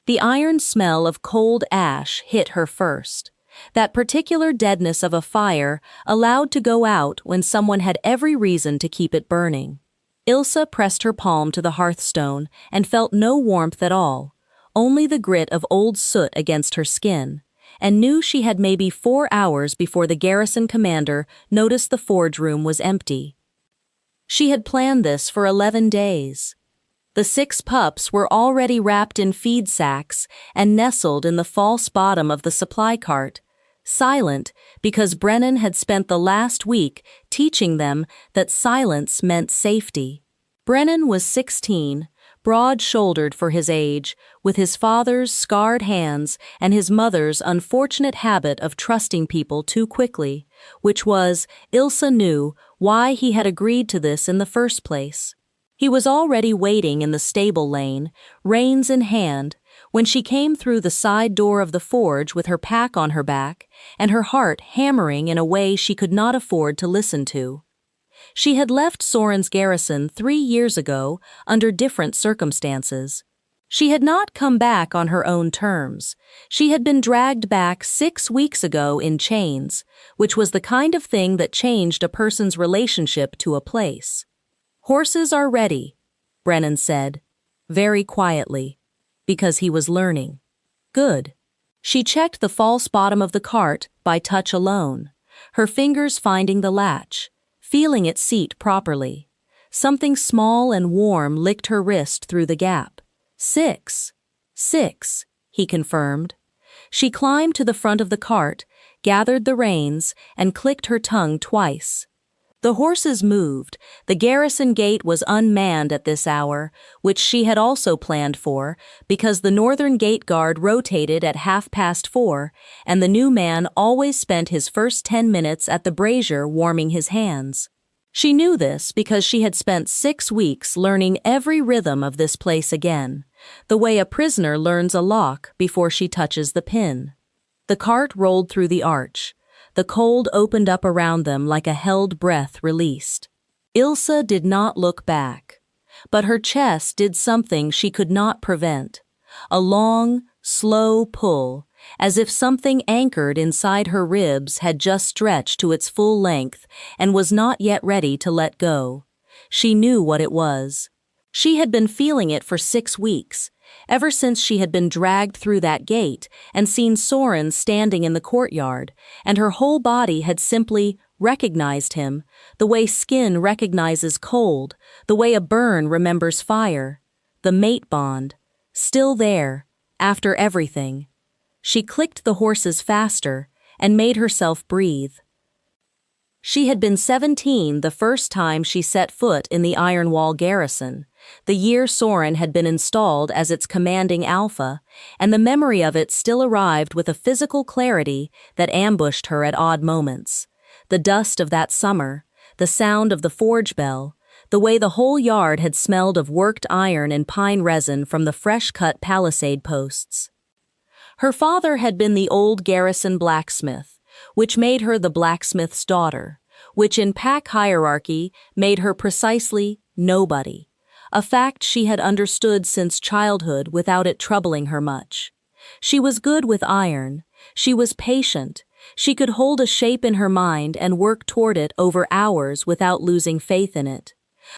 The iron smell of cold ash hit her first. That particular deadness of a fire allowed to go out when someone had every reason to keep it burning. Ilsa pressed her palm to the hearthstone and felt no warmth at all, only the grit of old soot against her skin, and knew she had maybe 4 hours before the garrison commander noticed the forge room was empty. She had planned this for 11 days. The 6 pups were already wrapped in feed sacks and nestled in the false bottom of the supply cart, silent because Brennan had spent the last week teaching them that silence meant safety. Brennan was 16, broad-shouldered for his age, with his father's scarred hands and his mother's unfortunate habit of trusting people too quickly, which was, Ilsa knew, why he had agreed to this in the first place. He was already waiting in the stable lane, reins in hand, when she came through the side door of the forge with her pack on her back and her heart hammering in a way she could not afford to listen to. She had left Soren's garrison 3 years ago under different circumstances. She had not come back on her own terms. She had been dragged back 6 weeks ago in chains, which was the kind of thing that changed a person's relationship to a place. "Horses are ready," Brennan said, very quietly, because he was learning. Good. She checked the false bottom of the cart by touch alone, her fingers finding the latch, feeling it seat properly. Something small and warm licked her wrist through the gap. 6. 6, he confirmed. She climbed to the front of the cart, gathered the reins, and clicked her tongue twice. The horses moved. The garrison gate was unmanned at this hour, which she had also planned for, because the northern gate guard rotated at 4:30, and the new man always spent his first 10 minutes at the brazier warming his hands. She knew this because she had spent 6 weeks learning every rhythm of this place again, the way a prisoner learns a lock before she touches the pin. The cart rolled through the arch. The cold opened up around them like a held breath released. Ilsa did not look back, but her chest did something she could not prevent. A long, slow pull, as if something anchored inside her ribs had just stretched to its full length and was not yet ready to let go. She knew what it was. She had been feeling it for 6 weeks, ever since she had been dragged through that gate and seen Soren standing in the courtyard, and her whole body had simply recognized him, the way skin recognizes cold, the way a burn remembers fire. The mate bond, still there, after everything. She clicked the horses faster and made herself breathe. She had been 17 the first time she set foot in the Iron Wall garrison, the year Soren had been installed as its commanding alpha, and the memory of it still arrived with a physical clarity that ambushed her at odd moments. The dust of that summer, the sound of the forge bell, the way the whole yard had smelled of worked iron and pine resin from the fresh-cut palisade posts. Her father had been the old Garrison blacksmith, which made her the blacksmith's daughter, which in pack hierarchy made her precisely nobody, a fact she had understood since childhood without it troubling her much. She was good with iron, she was patient, she could hold a shape in her mind and work toward it over hours without losing faith in it.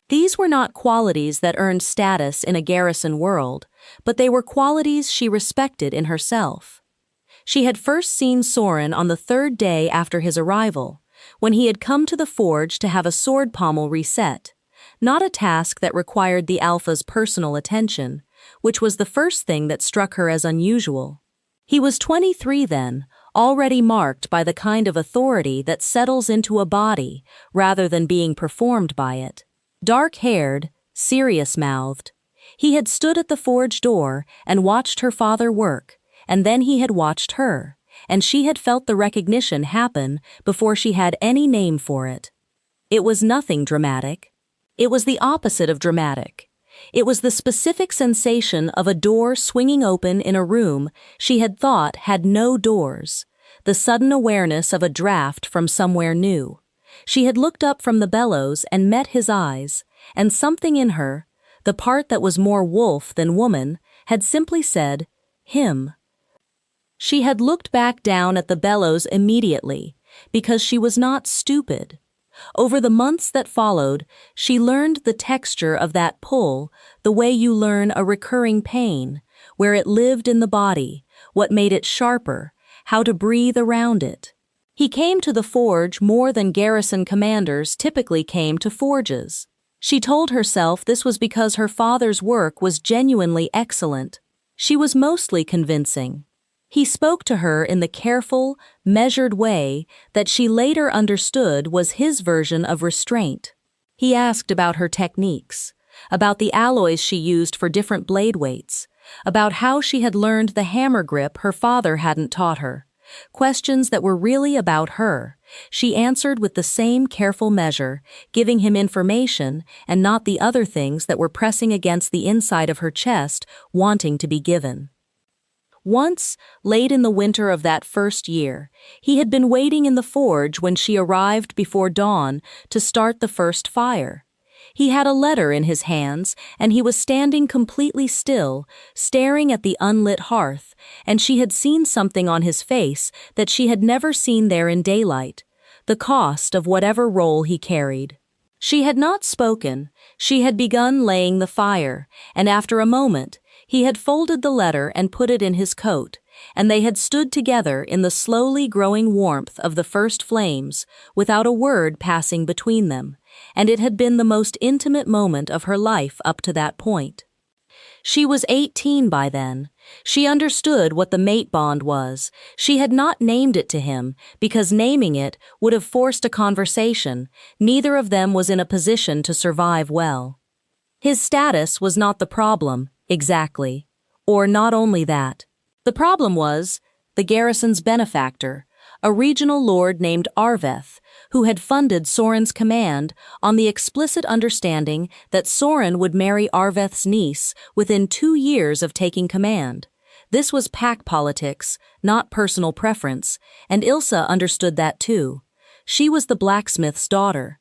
These were not qualities that earned status in a garrison world, but they were qualities she respected in herself. She had first seen Soren on the 3rd day after his arrival, when he had come to the forge to have a sword pommel reset, not a task that required the alpha's personal attention, which was the first thing that struck her as unusual. He was 23 then, already marked by the kind of authority that settles into a body rather than being performed by it. Dark-haired, serious-mouthed, he had stood at the forge door and watched her father work, and then he had watched her, and she had felt the recognition happen before she had any name for it. It was nothing dramatic. It was the opposite of dramatic. It was the specific sensation of a door swinging open in a room she had thought had no doors, the sudden awareness of a draft from somewhere new. She had looked up from the bellows and met his eyes, and something in her, the part that was more wolf than woman, had simply said, him. She had looked back down at the bellows immediately, because she was not stupid. Over the months that followed, she learned the texture of that pull, the way you learn a recurring pain, where it lived in the body, what made it sharper, how to breathe around it. He came to the forge more than Garrison commanders typically came to forges. She told herself this was because her father's work was genuinely excellent. She was mostly convincing. He spoke to her in the careful, measured way that she later understood was his version of restraint. He asked about her techniques, about the alloys she used for different blade weights, about how she had learned the hammer grip her father hadn't taught her. Questions that were really about her. She answered with the same careful measure, giving him information and not the other things that were pressing against the inside of her chest, wanting to be given. Once, late in the winter of that first year, he had been waiting in the forge when she arrived before dawn to start the first fire. He had a letter in his hands, and he was standing completely still, staring at the unlit hearth, and she had seen something on his face that she had never seen there in daylight, the cost of whatever role he carried. She had not spoken, she had begun laying the fire, and after a moment, he had folded the letter and put it in his coat, and they had stood together in the slowly growing warmth of the first flames, without a word passing between them, and it had been the most intimate moment of her life up to that point. She was 18 by then. She understood what the mate bond was. She had not named it to him, because naming it would have forced a conversation. Neither of them was in a position to survive well. His status was not the problem, exactly. Or not only that. The problem was the Garrison's benefactor, a regional lord named Arveth, who had funded Soren's command on the explicit understanding that Soren would marry Arveth's niece within 2 years of taking command. This was pack politics, not personal preference, and Ilsa understood that too. She was the blacksmith's daughter.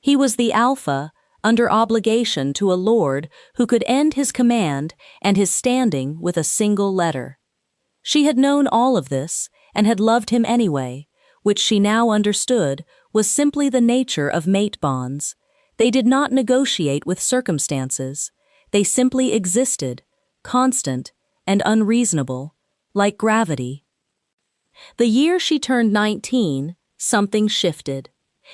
He was the alpha, under obligation to a lord who could end his command and his standing with a single letter. She had known all of this and had loved him anyway, which she now understood was simply the nature of mate bonds. They did not negotiate with circumstances. They simply existed, constant and unreasonable, like gravity. The year she turned 19, something shifted.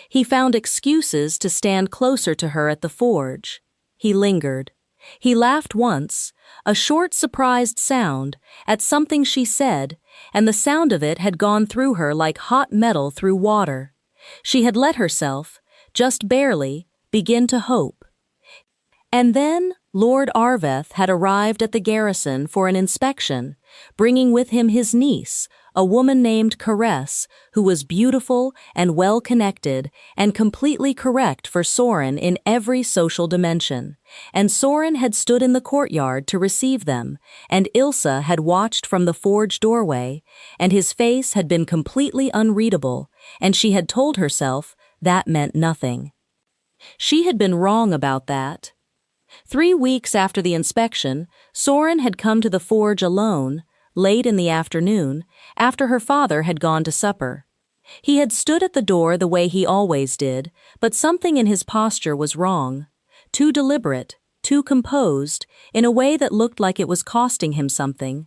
He found excuses to stand closer to her at the forge. He lingered. He laughed once, a short surprised sound, at something she said, and the sound of it had gone through her like hot metal through water. She had let herself, just barely, begin to hope. And then Lord Arveth had arrived at the garrison for an inspection, bringing with him his niece, a woman named Caress, who was beautiful and well-connected and completely correct for Soren in every social dimension. And Soren had stood in the courtyard to receive them, and Ilsa had watched from the forge doorway, and his face had been completely unreadable, and she had told herself that meant nothing. She had been wrong about that. 3 weeks after the inspection, Soren had come to the forge alone, late in the afternoon, after her father had gone to supper. He had stood at the door the way he always did, but something in his posture was wrong. Too deliberate, too composed, in a way that looked like it was costing him something.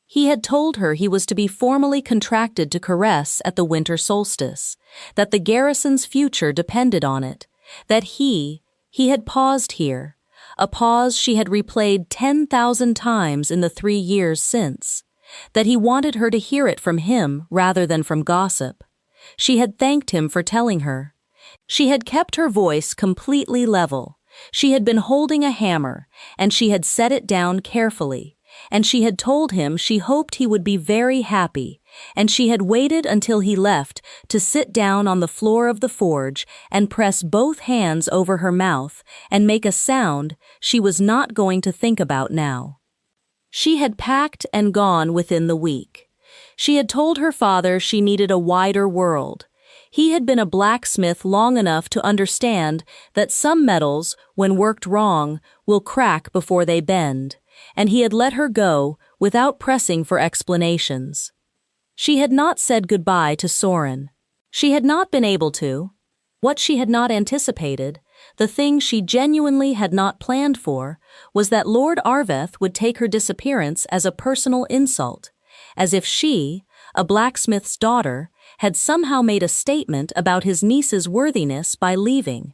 He had told her he was to be formally contracted to Caress at the winter solstice, that the garrison's future depended on it, that he had paused here, a pause she had replayed 10,000 times in the 3 years since, that he wanted her to hear it from him rather than from gossip. She had thanked him for telling her. She had kept her voice completely level. She had been holding a hammer, and she had set it down carefully, and she had told him she hoped he would be very happy, and she had waited until he left to sit down on the floor of the forge and press both hands over her mouth and make a sound she was not going to think about now. She had packed and gone within the week. She had told her father she needed a wider world. He had been a blacksmith long enough to understand that some metals, when worked wrong, will crack before they bend, and he had let her go without pressing for explanations. She had not said goodbye to Soren. She had not been able to. What she had not anticipated, the thing she genuinely had not planned for, was that Lord Arveth would take her disappearance as a personal insult, as if she, a blacksmith's daughter, had somehow made a statement about his niece's worthiness by leaving.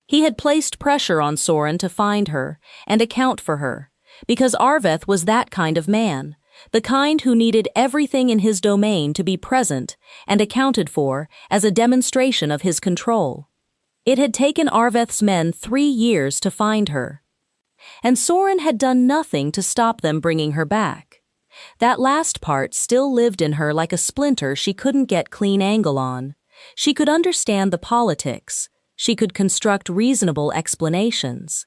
He had placed pressure on Soren to find her and account for her, because Arveth was that kind of man, the kind who needed everything in his domain to be present and accounted for as a demonstration of his control. It had taken Arveth's men 3 years to find her, and Soren had done nothing to stop them bringing her back. That last part still lived in her like a splinter she couldn't get clean angle on. She could understand the politics. She could construct reasonable explanations.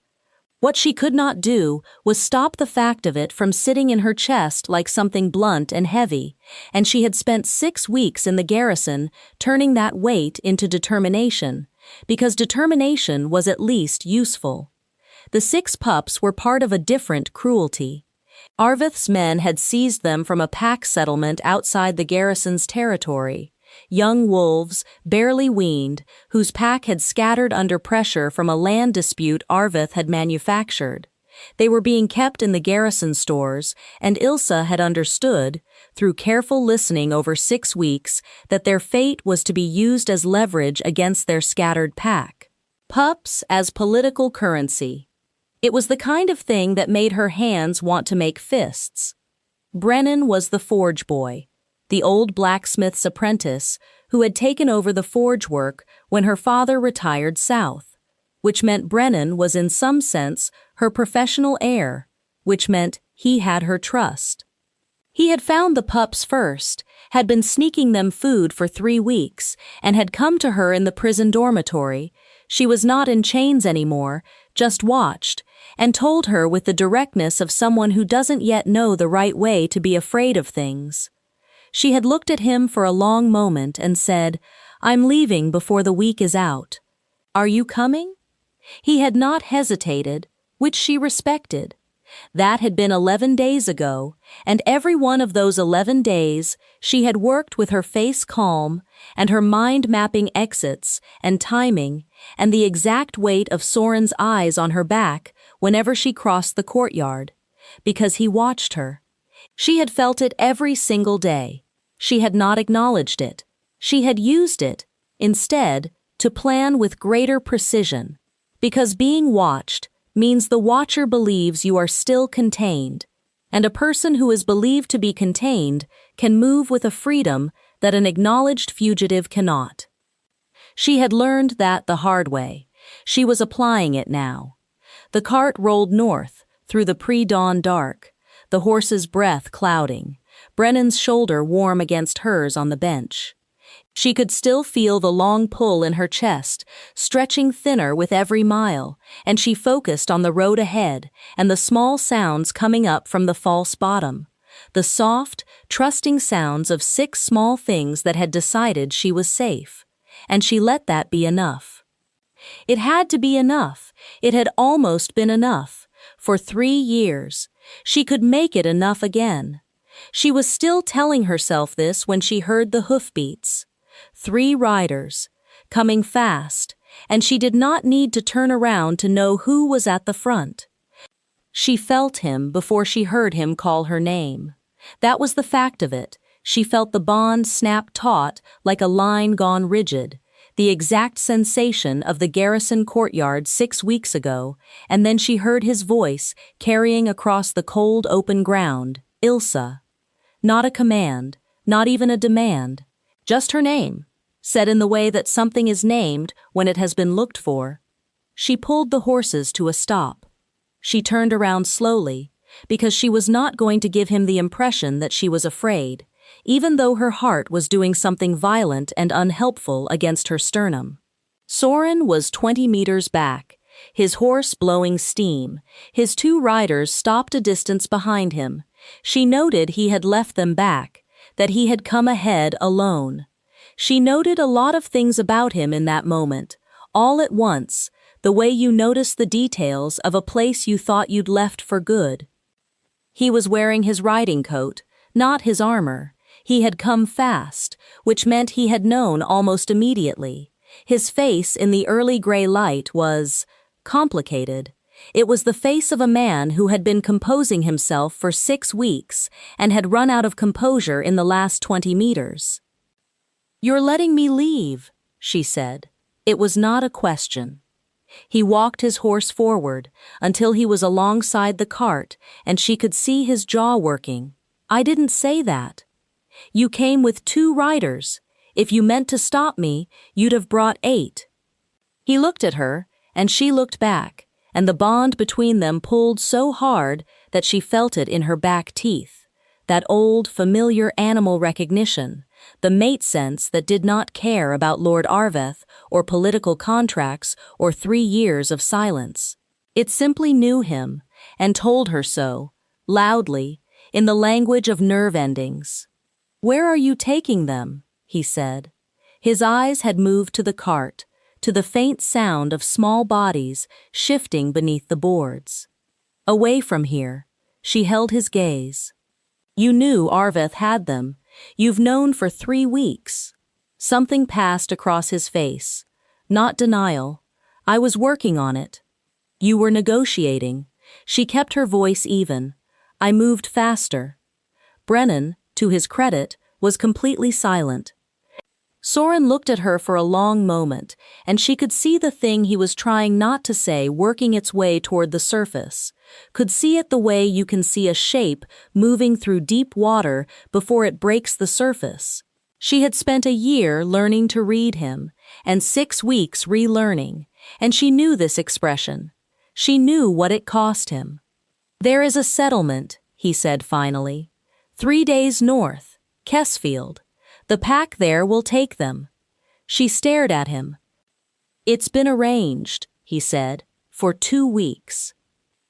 What she could not do was stop the fact of it from sitting in her chest like something blunt and heavy, and she had spent 6 weeks in the Garrison turning that weight into determination, because determination was at least useful. The 6 pups were part of a different cruelty. Arveth's men had seized them from a pack settlement outside the Garrison's territory. Young wolves, barely weaned, whose pack had scattered under pressure from a land dispute Arveth had manufactured. They were being kept in the Garrison stores, and Ilsa had understood, through careful listening over 6 weeks, that their fate was to be used as leverage against their scattered pack. Pups as political currency. It was the kind of thing that made her hands want to make fists. Brennan was the forge boy, the old blacksmith's apprentice who had taken over the forge work when her father retired south, which meant Brennan was in some sense her professional heir, which meant he had her trust. He had found the pups first, had been sneaking them food for 3 weeks, and had come to her in the prison dormitory. She was not in chains anymore, just watched, and told her with the directness of someone who doesn't yet know the right way to be afraid of things. She had looked at him for a long moment and said, "I'm leaving before the week is out. Are you coming?" He had not hesitated, which she respected. That had been 11 days ago, and every one of those 11 days she had worked with her face calm and her mind mapping exits and timing and the exact weight of Soren's eyes on her back whenever she crossed the courtyard, because he watched her. She had felt it every single day. She had not acknowledged it. She had used it, instead, to plan with greater precision, because being watched means the watcher believes you are still contained, and a person who is believed to be contained can move with a freedom that an acknowledged fugitive cannot. She had learned that the hard way. She was applying it now. The cart rolled north, through the pre-dawn dark, the horse's breath clouding, Brennan's shoulder warm against hers on the bench. She could still feel the long pull in her chest, stretching thinner with every mile, and she focused on the road ahead and the small sounds coming up from the false bottom, the soft, trusting sounds of 6 small things that had decided she was safe, and she let that be enough. It had to be enough. It had almost been enough. For 3 years. She could make it enough again. She was still telling herself this when she heard the hoofbeats. 3 riders, coming fast, and she did not need to turn around to know who was at the front. She felt him before she heard him call her name. That was the fact of it. She felt the bond snap taut like a line gone rigid, the exact sensation of the Garrison courtyard 6 weeks ago, and then she heard his voice carrying across the cold open ground, "Ilsa." Not a command, not even a demand, just her name, said in the way that something is named when it has been looked for. She pulled the horses to a stop. She turned around slowly, because she was not going to give him the impression that she was afraid, even though her heart was doing something violent and unhelpful against her sternum. Soren was 20 meters back, his horse blowing steam. His 2 riders stopped a distance behind him. She noted he had left them back, that he had come ahead alone. She noted a lot of things about him in that moment, all at once, the way you notice the details of a place you thought you'd left for good. He was wearing his riding coat, not his armor. He had come fast, which meant he had known almost immediately. His face in the early gray light was complicated. It was the face of a man who had been composing himself for 6 weeks and had run out of composure in the last 20 meters. "You're letting me leave," she said. It was not a question. He walked his horse forward until he was alongside the cart and she could see his jaw working. "I didn't say that. You came with 2 riders. If you meant to stop me, you'd have brought 8. He looked at her, and she looked back, and the bond between them pulled so hard that she felt it in her back teeth. That old, familiar animal recognition, the mate sense that did not care about Lord Arveth or political contracts or 3 years of silence. It simply knew him, and told her so, loudly, in the language of nerve endings. "Where are you taking them?" he said. His eyes had moved to the cart, to the faint sound of small bodies shifting beneath the boards. "Away from here." She held his gaze. "You knew Arveth had them. You've known for 3 weeks." Something passed across his face. Not denial. "I was working on it." "You were negotiating." She kept her voice even. "I moved faster." Brennan, to his credit, was completely silent. Soren looked at her for a long moment, and she could see the thing he was trying not to say working its way toward the surface, could see it the way you can see a shape moving through deep water before it breaks the surface. She had spent a year learning to read him, and 6 weeks relearning, and she knew this expression. She knew what it cost him. "There is a settlement," he said finally. 3 days north, Kessfield. The pack there will take them." She stared at him. "It's been arranged," he said, "for 2 weeks."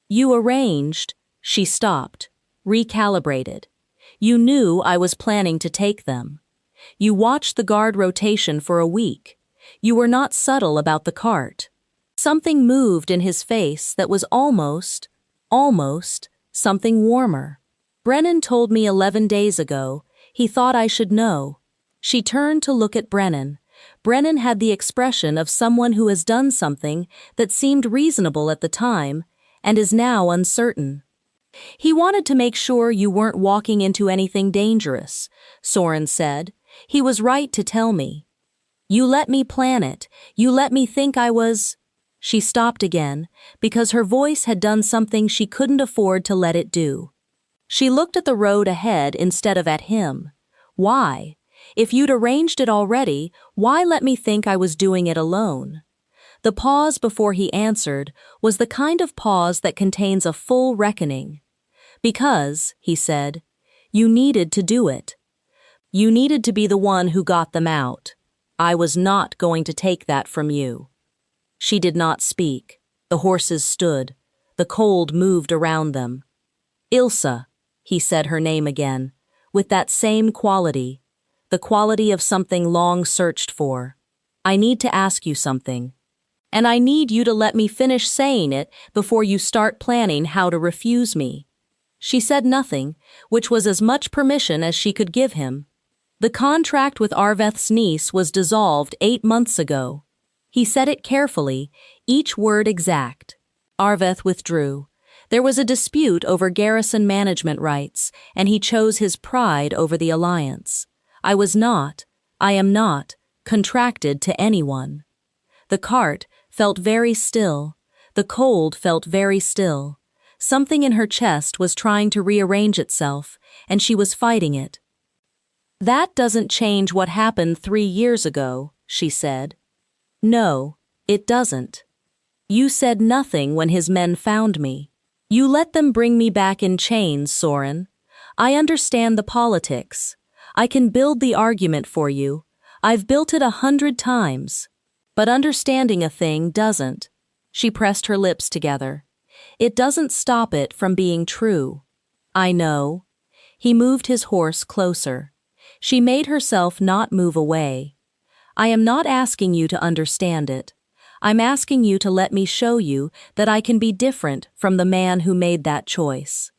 "You arranged?" She stopped, recalibrated. "You knew I was planning to take them. You watched the guard rotation for a week. You were not subtle about the cart." Something moved in his face that was almost, something warmer. "Brennan told me 11 days ago. He thought I should know." She turned to look at Brennan. Brennan had the expression of someone who has done something that seemed reasonable at the time and is now uncertain. "He wanted to make sure you weren't walking into anything dangerous," Soren said. "He was right to tell me. You let me plan it. You let me think I was—" She stopped again, because her voice had done something she couldn't afford to let it do. She looked at the road ahead instead of at him. "Why? If you'd arranged it already, why let me think I was doing it alone?" The pause before he answered was the kind of pause that contains a full reckoning. "Because," he said, "you needed to do it. You needed to be the one who got them out. I was not going to take that from you." She did not speak. The horses stood. The cold moved around them. "Ilsa," he said her name again, with that same quality, the quality of something long searched for. "I need to ask you something. And I need you to let me finish saying it before you start planning how to refuse me." She said nothing, which was as much permission as she could give him. "The contract with Arveth's niece was dissolved 8 months ago." He said it carefully, each word exact. Arveth withdrew. There was a dispute over Garrison management rights, and he chose his pride over the alliance. I am not, contracted to anyone." The cart felt very still. The cold felt very still. Something in her chest was trying to rearrange itself, and she was fighting it. "That doesn't change what happened 3 years ago," she said. "No, it doesn't. You said nothing when his men found me. You let them bring me back in chains, Soren. I understand the politics. I can build the argument for you. I've built it 100 times. But understanding a thing doesn't." She pressed her lips together. "It doesn't stop it from being true." "I know." He moved his horse closer. She made herself not move away. "I am not asking you to understand it. I'm asking you to let me show you that I can be different from the man who made that choice."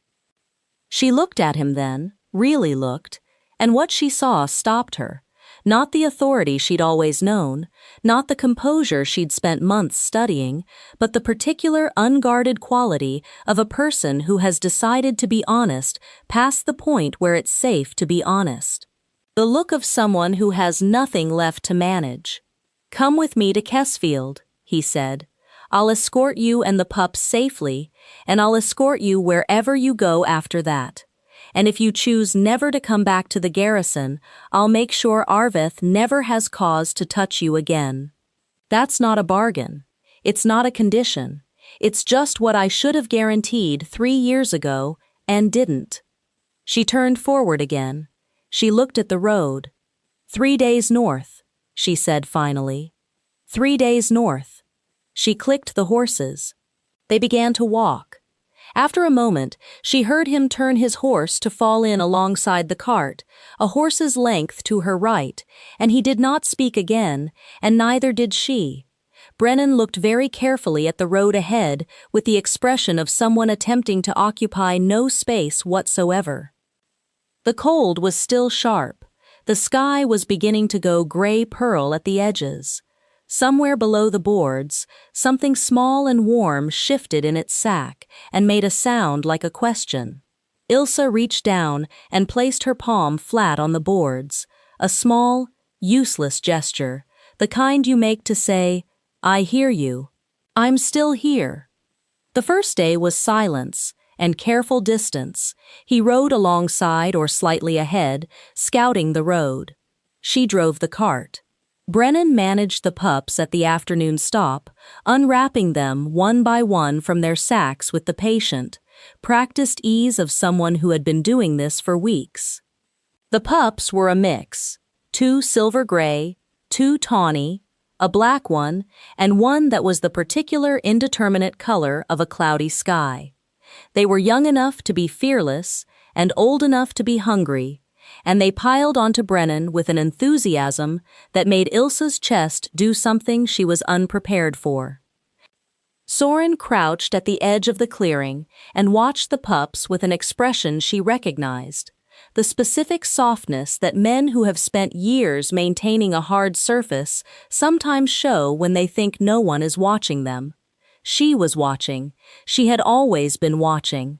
She looked at him then, really looked, and what she saw stopped her. Not the authority she'd always known, not the composure she'd spent months studying, but the particular unguarded quality of a person who has decided to be honest past the point where it's safe to be honest. The look of someone who has nothing left to manage. "Come with me to Kessfield," he said. "I'll escort you and the pups safely, and I'll escort you wherever you go after that. And if you choose never to come back to the Garrison, I'll make sure Arvith never has cause to touch you again." That's not a bargain. It's not a condition. It's just what I should have guaranteed 3 years ago and didn't. She turned forward again. She looked at the road. 3 days north, she said finally. 3 days north. She clicked the horses. They began to walk. After a moment, she heard him turn his horse to fall in alongside the cart, a horse's length to her right, and he did not speak again, and neither did she. Brennan looked very carefully at the road ahead with the expression of someone attempting to occupy no space whatsoever. The cold was still sharp. The sky was beginning to go gray-pearl at the edges. Somewhere below the boards, something small and warm shifted in its sack and made a sound like a question. Ilsa reached down and placed her palm flat on the boards, a small, useless gesture, the kind you make to say, "I hear you. I'm still here." The first day was silence and careful distance. He rode alongside or slightly ahead, scouting the road. She drove the cart. Brennan managed the pups at the afternoon stop, unwrapping them one by one from their sacks with the patient, practiced ease of someone who had been doing this for weeks. The pups were a mix: 2 silver gray, 2 tawny, a black one, and one that was the particular indeterminate color of a cloudy sky. They were young enough to be fearless and old enough to be hungry, and they piled onto Brennan with an enthusiasm that made Ilsa's chest do something she was unprepared for. Soren crouched at the edge of the clearing and watched the pups with an expression she recognized, the specific softness that men who have spent years maintaining a hard surface sometimes show when they think no one is watching them. She was watching. She had always been watching.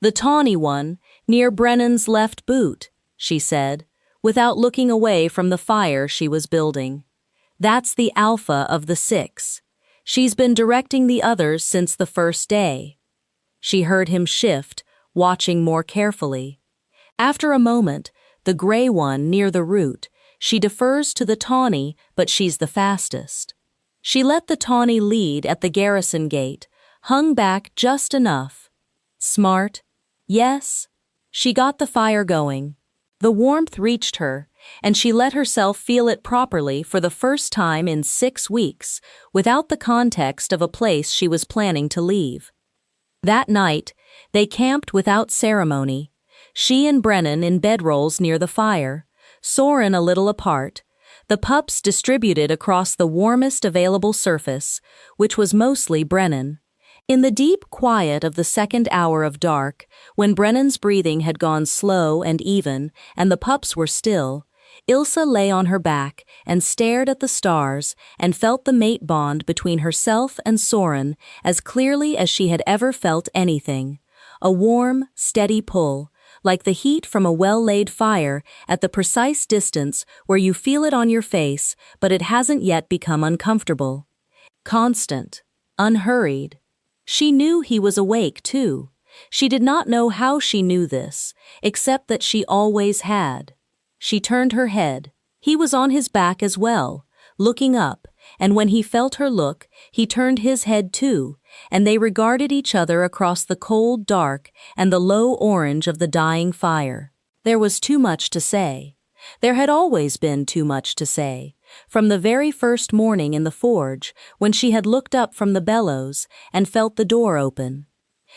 "The tawny one, near Brennan's left boot," she said, without looking away from the fire she was building. "That's the alpha of the 6. She's been directing the others since the first day." She heard him shift, watching more carefully. After a moment, the gray one near the root, she defers to the tawny, but she's the fastest. She let the tawny lead at the Garrison gate, hung back just enough. Smart. Yes. She got the fire going. The warmth reached her, and she let herself feel it properly for the first time in 6 weeks, without the context of a place she was planning to leave. That night, they camped without ceremony, she and Brennan in bedrolls near the fire, Soren a little apart, the pups distributed across the warmest available surface, which was mostly Brennan. In the deep quiet of the second hour of dark, when Brennan's breathing had gone slow and even, and the pups were still, Ilsa lay on her back and stared at the stars and felt the mate bond between herself and Soren as clearly as she had ever felt anything. A warm, steady pull, like the heat from a well-laid fire at the precise distance where you feel it on your face, but it hasn't yet become uncomfortable. Constant, unhurried. She knew he was awake, too. She did not know how she knew this, except that she always had. She turned her head. He was on his back as well, looking up, and when he felt her look, he turned his head too, and they regarded each other across the cold dark and the low orange of the dying fire. There was too much to say. There had always been too much to say. From the very first morning in the forge, when she had looked up from the bellows and felt the door open.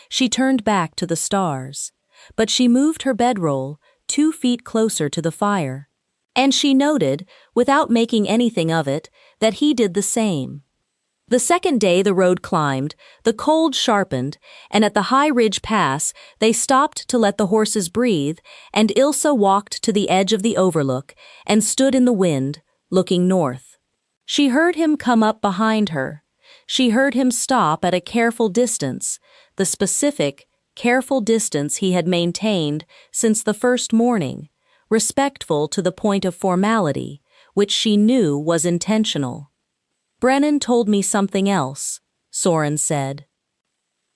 She turned back to the stars, but she moved her bedroll 2 feet closer to the fire. And she noted, without making anything of it, that he did the same. The second day the road climbed, the cold sharpened, and at the high ridge pass they stopped to let the horses breathe, and Ilsa walked to the edge of the overlook and stood in the wind, looking north. She heard him come up behind her. She heard him stop at a careful distance, the specific, careful distance he had maintained since the first morning, respectful to the point of formality, which she knew was intentional. "Brennan told me something else," Soren said.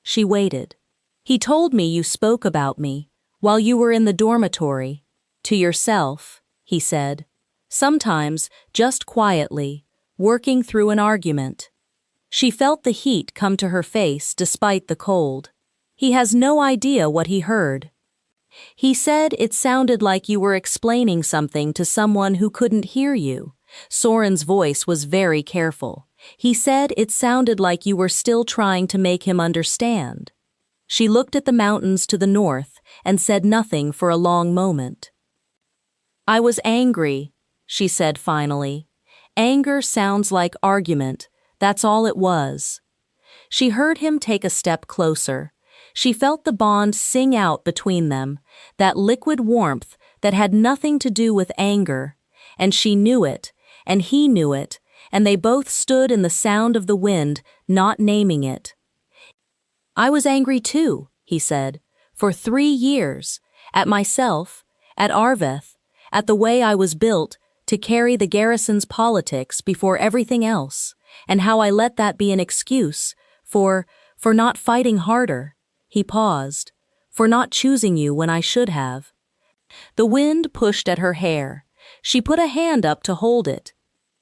She waited. "He told me you spoke about me, while you were in the dormitory. To yourself," he said. "Sometimes, just quietly, working through an argument." She felt the heat come to her face despite the cold. "He has no idea what he heard. He said it sounded like you were explaining something to someone who couldn't hear you." Soren's voice was very careful. "He said it sounded like you were still trying to make him understand." She looked at the mountains to the north and said nothing for a long moment. "I was angry," she said finally. "Anger sounds like argument. That's all it was." She heard him take a step closer. She felt the bond sing out between them, that liquid warmth that had nothing to do with anger, and she knew it, and he knew it, and they both stood in the sound of the wind, not naming it. "I was angry too," he said, "for 3 years, at myself, at Arveth, at the way I was built to carry the Garrison's politics before everything else, and how I let that be an excuse for not fighting harder." He paused. "For not choosing you when I should have." The wind pushed at her hair. She put a hand up to hold it.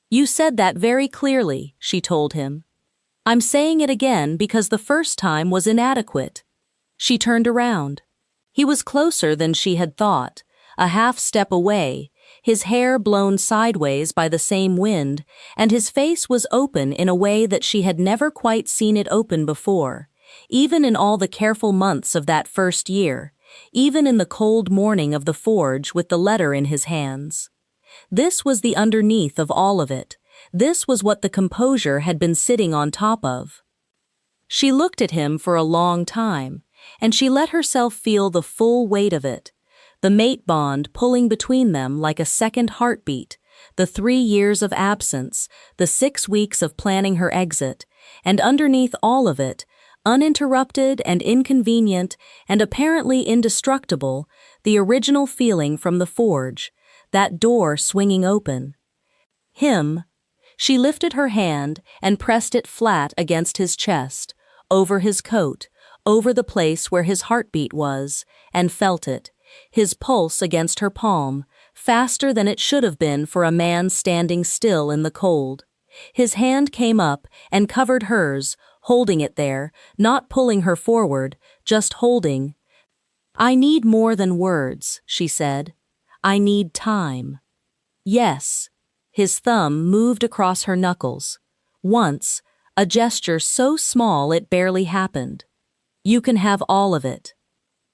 "You said that very clearly," she told him. "I'm saying it again because the first time was inadequate." She turned around. He was closer than she had thought, a half step away, his hair blown sideways by the same wind, and his face was open in a way that she had never quite seen it open before, even in all the careful months of that first year, even in the cold morning of the forge with the letter in his hands. This was the underneath of all of it. This was what the composure had been sitting on top of. She looked at him for a long time, and she let herself feel the full weight of it, the mate bond pulling between them like a second heartbeat, the 3 years of absence, the 6 weeks of planning her exit, and underneath all of it, uninterrupted and inconvenient and apparently indestructible, the original feeling from the forge, that door swinging open. Him. She lifted her hand and pressed it flat against his chest, over his coat, over the place where his heartbeat was, and felt it, his pulse against her palm, faster than it should have been for a man standing still in the cold. His hand came up and covered hers, holding it there, not pulling her forward, just holding. "I need more than words," she said. "I need time." "Yes." His thumb moved across her knuckles. Once, a gesture so small it barely happened. "You can have all of it."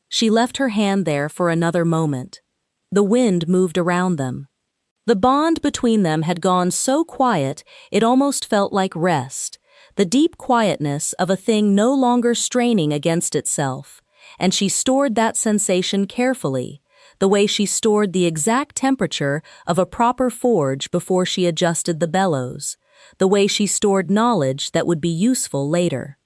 She left her hand there for another moment. The wind moved around them. The bond between them had gone so quiet it almost felt like rest, the deep quietness of a thing no longer straining against itself, and she stored that sensation carefully, the way she stored the exact temperature of a proper forge before she adjusted the bellows, the way she stored knowledge that would be useful later.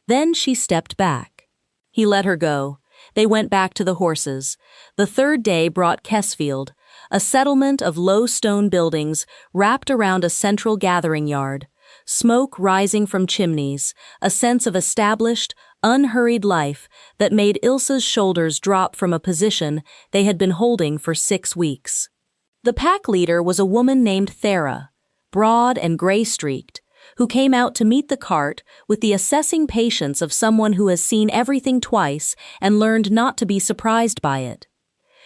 Then she stepped back. He let her go. They went back to the horses. The third day brought Kessfield, a settlement of low stone buildings wrapped around a central gathering yard, smoke rising from chimneys, a sense of established, unhurried life that made Ilsa's shoulders drop from a position they had been holding for 6 weeks. The pack leader was a woman named Thera, broad and gray-streaked, who came out to meet the cart with the assessing patience of someone who has seen everything twice and learned not to be surprised by it.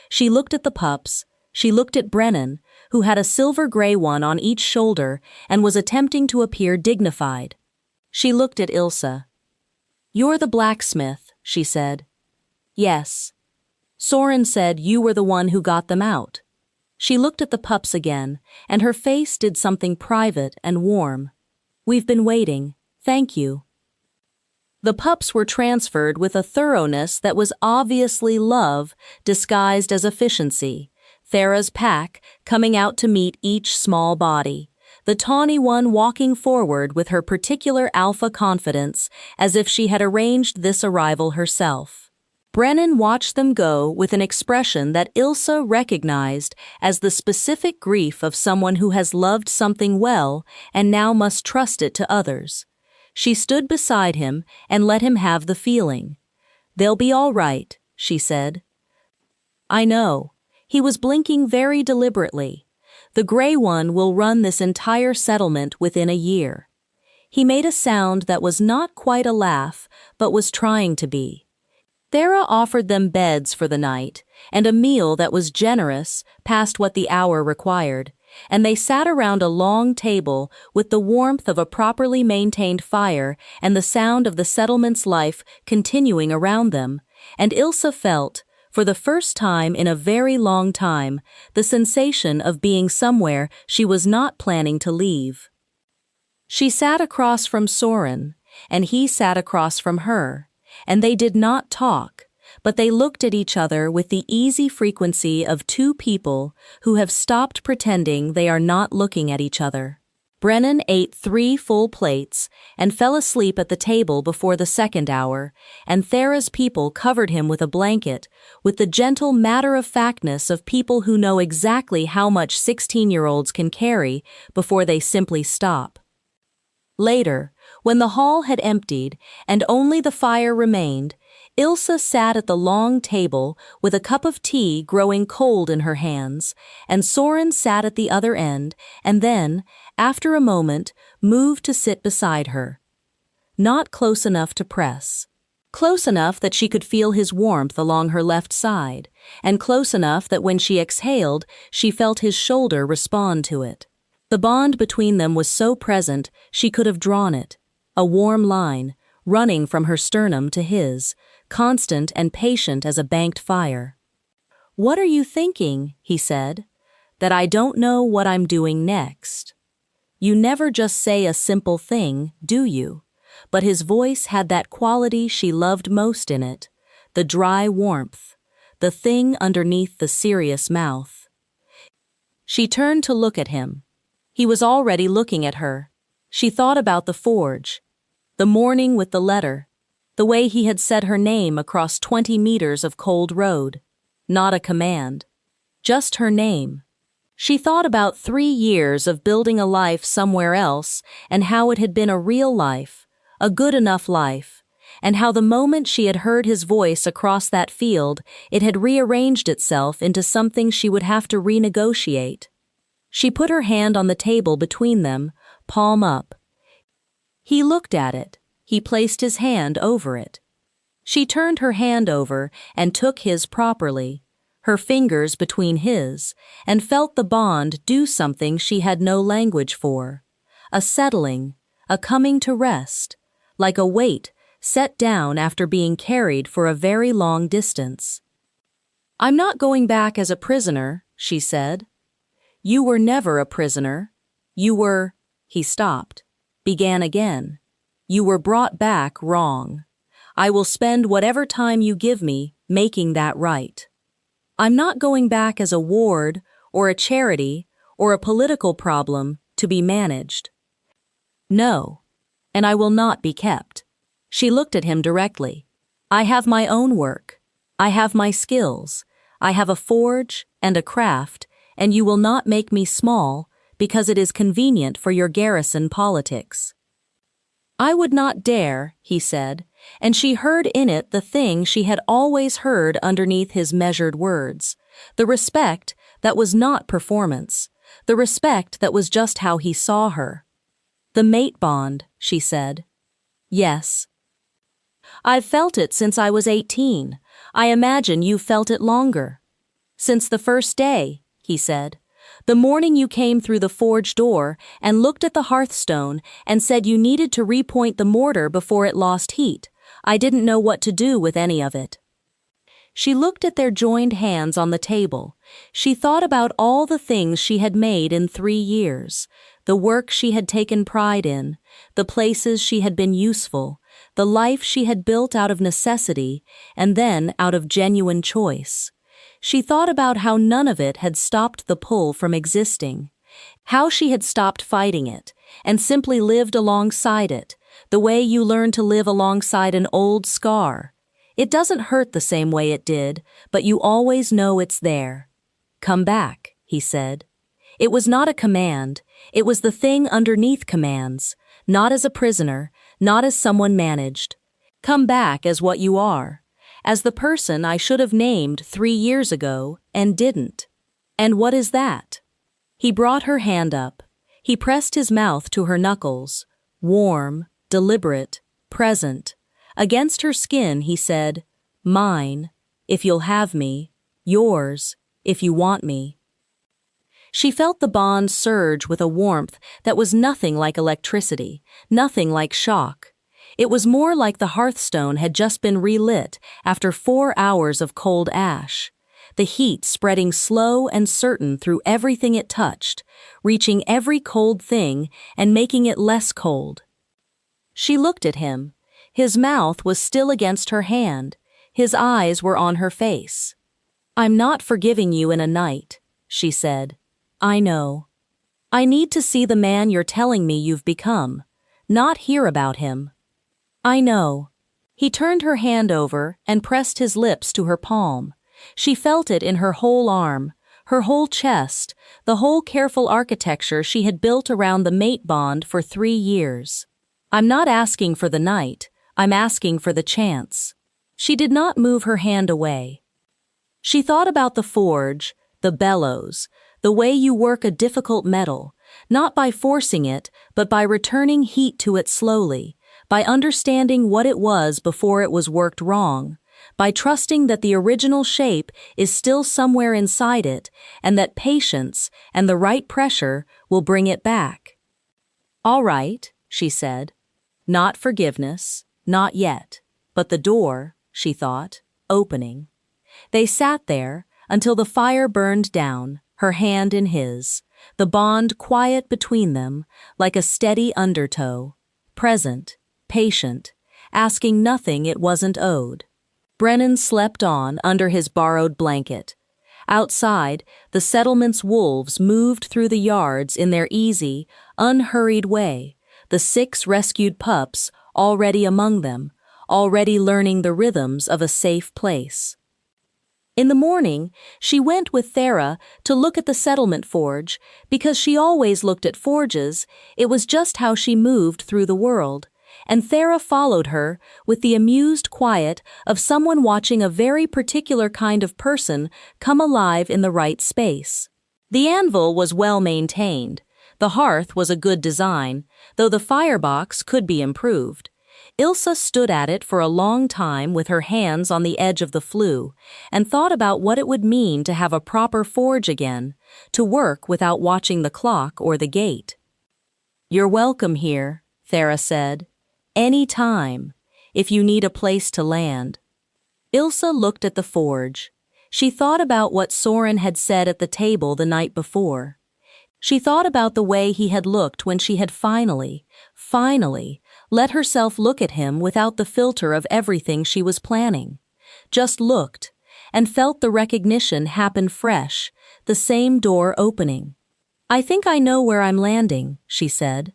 She looked at the pups, she looked at Brennan, who had a silver-gray one on each shoulder and was attempting to appear dignified. She looked at Ilsa. "You're the blacksmith," she said. "Yes." Soren said you were the one who got them out. She looked at the pups again, and her face did something private and warm. We've been waiting, thank you. The pups were transferred with a thoroughness that was obviously love disguised as efficiency, Thera's pack coming out to meet each small body, the tawny one walking forward with her particular alpha confidence as if she had arranged this arrival herself. Brennan watched them go with an expression that Ilsa recognized as the specific grief of someone who has loved something well and now must trust it to others. She stood beside him and let him have the feeling. "They'll be all right," she said. "I know." He was blinking very deliberately. "The gray one will run this entire settlement within a year." He made a sound that was not quite a laugh, but was trying to be. Thera offered them beds for the night, and a meal that was generous past what the hour required, and they sat around a long table with the warmth of a properly maintained fire and the sound of the settlement's life continuing around them, and Ilsa felt, for the first time in a very long time, the sensation of being somewhere she was not planning to leave. She sat across from Soren, and he sat across from her, and they did not talk, but they looked at each other with the easy frequency of two people who have stopped pretending they are not looking at each other. Brennan ate 3 full plates and fell asleep at the table before the second hour, and Thera's people covered him with a blanket, with the gentle matter-of-factness of people who know exactly how much 16-year-olds can carry before they simply stop. Later, when the hall had emptied and only the fire remained, Ilsa sat at the long table with a cup of tea growing cold in her hands, and Soren sat at the other end and then, after a moment, moved to sit beside her. Not close enough to press. Close enough that she could feel his warmth along her left side, and close enough that when she exhaled, she felt his shoulder respond to it. The bond between them was so present she could have drawn it, a warm line, running from her sternum to his, constant and patient as a banked fire. "What are you thinking?" he said. "That I don't know what I'm doing next. You never just say a simple thing, do you?" But his voice had that quality she loved most in it, the dry warmth, the thing underneath the serious mouth. She turned to look at him. He was already looking at her. She thought about the forge, the morning with the letter, the way he had said her name across 20 meters of cold road. Not a command. Just her name. She thought about 3 years of building a life somewhere else and how it had been a real life, a good enough life, and how the moment she had heard his voice across that field, it had rearranged itself into something she would have to renegotiate. She put her hand on the table between them, palm up. He looked at it. He placed his hand over it. She turned her hand over and took his properly, her fingers between his, and felt the bond do something she had no language for. A settling, a coming to rest, like a weight set down after being carried for a very long distance. "I'm not going back as a prisoner," she said. "You were never a prisoner. You were—" He stopped, began again. "You were brought back wrong. I will spend whatever time you give me making that right. I'm not going back as a ward or a charity or a political problem to be managed. No, and I will not be kept." She looked at him directly. "I have my own work. I have my skills. I have a forge and a craft, and you will not make me small because it is convenient for your Garrison politics." "I would not dare," he said, and she heard in it the thing she had always heard underneath his measured words, the respect that was not performance, the respect that was just how he saw her. "The mate bond," she said. "Yes. I've felt it since I was 18. I imagine you've felt it longer." "Since the first day," he said. "The morning you came through the forge door and looked at the hearthstone and said you needed to repoint the mortar before it lost heat. I didn't know what to do with any of it." She looked at their joined hands on the table. She thought about all the things she had made in 3 years, the work she had taken pride in, the places she had been useful, the life she had built out of necessity and then out of genuine choice. She thought about how none of it had stopped the pull from existing, how she had stopped fighting it and simply lived alongside it, the way you learn to live alongside an old scar. It doesn't hurt the same way it did, but you always know it's there. "Come back," he said. It was not a command, it was the thing underneath commands, not as a prisoner, not as someone managed. Come back as what you are, as the person I should have named 3 years ago and didn't. And what is that? He brought her hand up. He pressed his mouth to her knuckles, warm, deliberate, present. Against her skin, he said, "Mine, if you'll have me. Yours, if you want me." She felt the bond surge with a warmth that was nothing like electricity, nothing like shock. It was more like the hearthstone had just been relit after 4 hours of cold ash, the heat spreading slow and certain through everything it touched, reaching every cold thing and making it less cold. She looked at him. His mouth was still against her hand. His eyes were on her face. "I'm not forgiving you in a night," she said. "I know. I need to see the man you're telling me you've become, not hear about him. I know." He turned her hand over and pressed his lips to her palm. She felt it in her whole arm, her whole chest, the whole careful architecture she had built around the mate bond for 3 years. "I'm not asking for the night, I'm asking for the chance." She did not move her hand away. She thought about the forge, the bellows, the way you work a difficult metal, not by forcing it, but by returning heat to it slowly, by understanding what it was before it was worked wrong, by trusting that the original shape is still somewhere inside it and that patience and the right pressure will bring it back. "All right," she said. Not forgiveness, not yet, but the door, she thought, opening. They sat there until the fire burned down, her hand in his, the bond quiet between them, like a steady undertow, present, patient, asking nothing it wasn't owed. Brennan slept on under his borrowed blanket. Outside, the settlement's wolves moved through the yards in their easy, unhurried way, the 6 rescued pups already among them, already learning the rhythms of a safe place. In the morning, she went with Thera to look at the settlement forge, because she always looked at forges. It was just how she moved through the world, and Thera followed her with the amused quiet of someone watching a very particular kind of person come alive in the right space. The anvil was well maintained. The hearth was a good design, though the firebox could be improved. Ilsa stood at it for a long time with her hands on the edge of the flue and thought about what it would mean to have a proper forge again, to work without watching the clock or the gate. "You're welcome here," Thera said. "Any time, if you need a place to land." Ilsa looked at the forge. She thought about what Soren had said at the table the night before. She thought about the way he had looked when she had finally let herself look at him without the filter of everything she was planning. Just looked, and felt the recognition happen fresh, the same door opening. "I think I know where I'm landing," she said.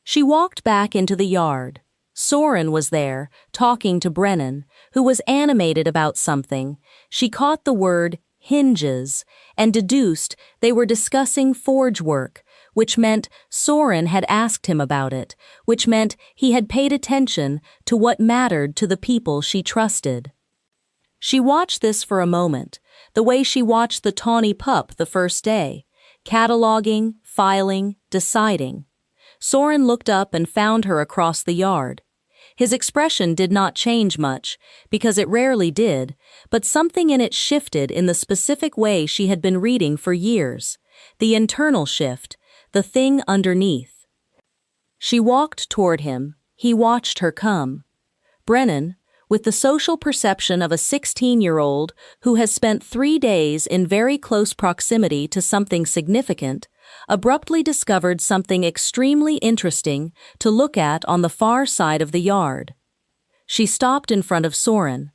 She walked back into the yard. Soren was there, talking to Brennan, who was animated about something. She caught the word hinges and deduced they were discussing forge work, which meant Soren had asked him about it, which meant he had paid attention to what mattered to the people she trusted. She watched this for a moment, the way she watched the tawny pup the first day, cataloging, filing, deciding. Soren looked up and found her across the yard. His expression did not change much, because it rarely did, but something in it shifted in the specific way she had been reading for years, the internal shift, the thing underneath. She walked toward him. He watched her come. "Brennan, with the social perception of a 16-year-old who has spent 3 days in very close proximity to something significant, abruptly discovered something extremely interesting to look at on the far side of the yard. She stopped in front of Soren.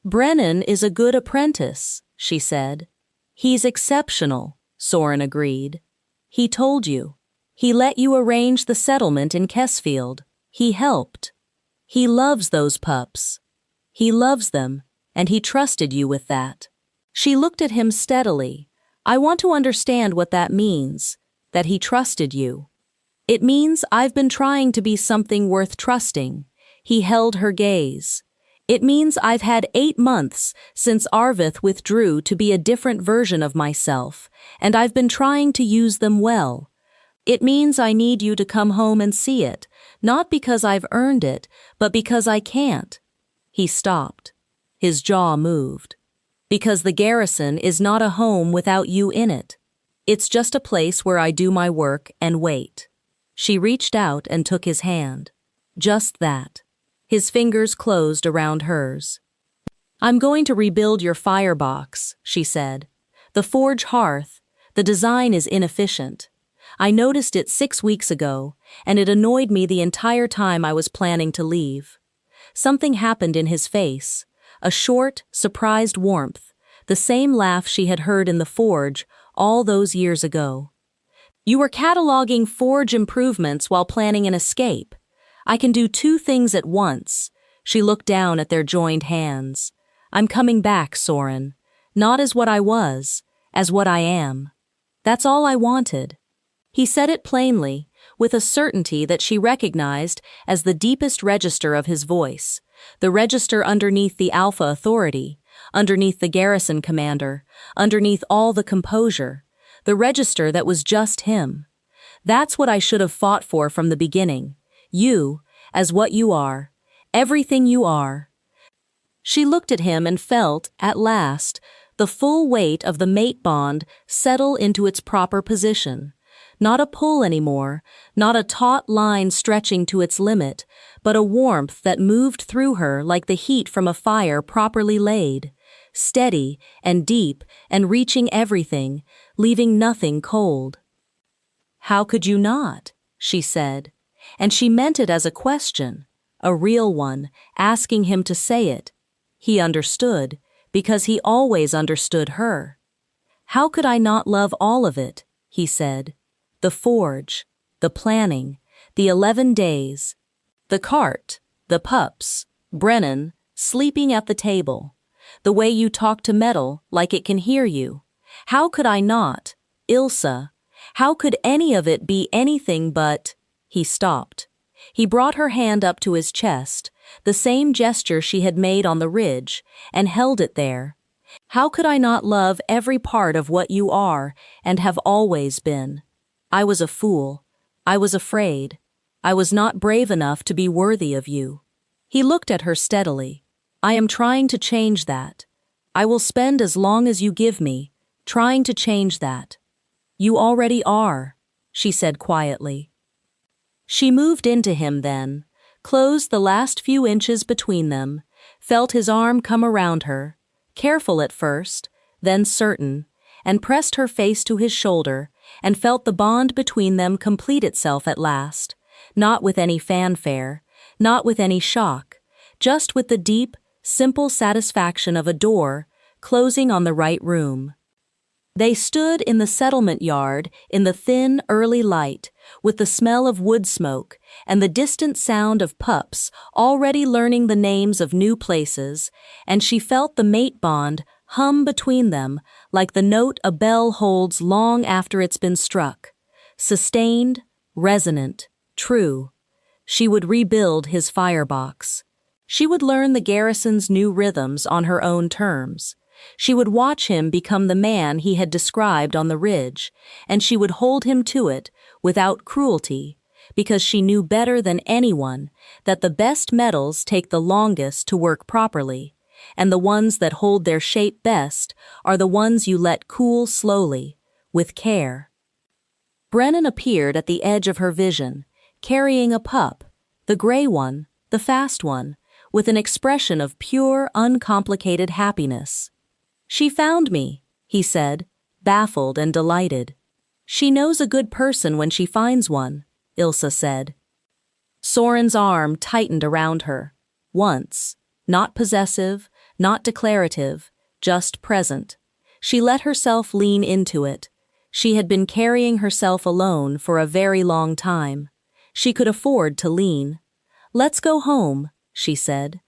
"Brennan is a good apprentice," she said. "He's exceptional," Soren agreed. "He told you. He let you arrange the settlement in Kessfield. He helped. He loves those pups. He loves them, and he trusted you with that." She looked at him steadily. "I want to understand what that means, that he trusted you." "It means I've been trying to be something worth trusting." He held her gaze. "It means I've had 8 months since Arvith withdrew to be a different version of myself, and I've been trying to use them well. It means I need you to come home and see it, not because I've earned it, but because I can't." He stopped. His jaw moved. "Because the Garrison is not a home without you in it. It's just a place where I do my work and wait." She reached out and took his hand. Just that. His fingers closed around hers. "I'm going to rebuild your firebox," she said. "The forge hearth, the design is inefficient. I noticed it 6 weeks ago, and it annoyed me the entire time I was planning to leave." Something happened in his face, a short, surprised warmth, the same laugh she had heard in the forge all those years ago. "You were cataloging forge improvements while planning an escape. I can do 2 things at once." She looked down at their joined hands. "I'm coming back, Soren. Not as what I was, as what I am. That's all I wanted." He said it plainly, with a certainty that she recognized as the deepest register of his voice, the register underneath the Alpha authority, underneath the Garrison commander, underneath all the composure, the register that was just him. "That's what I should have fought for from the beginning. You, as what you are, everything you are." She looked at him and felt, at last, the full weight of the mate bond settle into its proper position. Not a pull anymore, not a taut line stretching to its limit, but a warmth that moved through her like the heat from a fire properly laid, steady and deep and reaching everything, leaving nothing cold. "How could you not?" she said, and she meant it as a question, a real one, asking him to say it. He understood, because he always understood her. "How could I not love all of it?" he said. "The forge, the planning, the 11 days, the cart, the pups, Brennan, sleeping at the table, the way you talk to metal like it can hear you. How could I not? Ilsa, how could any of it be anything but—" He stopped. He brought her hand up to his chest, the same gesture she had made on the ridge, and held it there. "How could I not love every part of what you are and have always been? I was a fool. I was afraid. I was not brave enough to be worthy of you." He looked at her steadily. "I am trying to change that. I will spend as long as you give me, trying to change that." "You already are," she said quietly. She moved into him then, closed the last few inches between them, felt his arm come around her, careful at first, then certain, and pressed her face to his shoulder, and felt the bond between them complete itself at last, not with any fanfare, not with any shock, just with the deep, simple satisfaction of a door closing on the right room. They stood in the settlement yard in the thin, early light, with the smell of wood smoke and the distant sound of pups already learning the names of new places, and she felt the mate bond hum between them like the note a bell holds long after it's been struck. Sustained, resonant, true. She would rebuild his firebox. She would learn the Garrison's new rhythms on her own terms. She would watch him become the man he had described on the ridge, and she would hold him to it without cruelty, because she knew better than anyone that the best metals take the longest to work properly, and the ones that hold their shape best are the ones you let cool slowly, with care. Brennan appeared at the edge of her vision, carrying a pup, the gray one, the fast one, with an expression of pure, uncomplicated happiness. "She found me," he said, baffled and delighted. "She knows a good person when she finds one," Ilsa said. Soren's arm tightened around her. Once, not possessive, not declarative, just present. She let herself lean into it. She had been carrying herself alone for a very long time. She could afford to lean. "Let's go home," she said.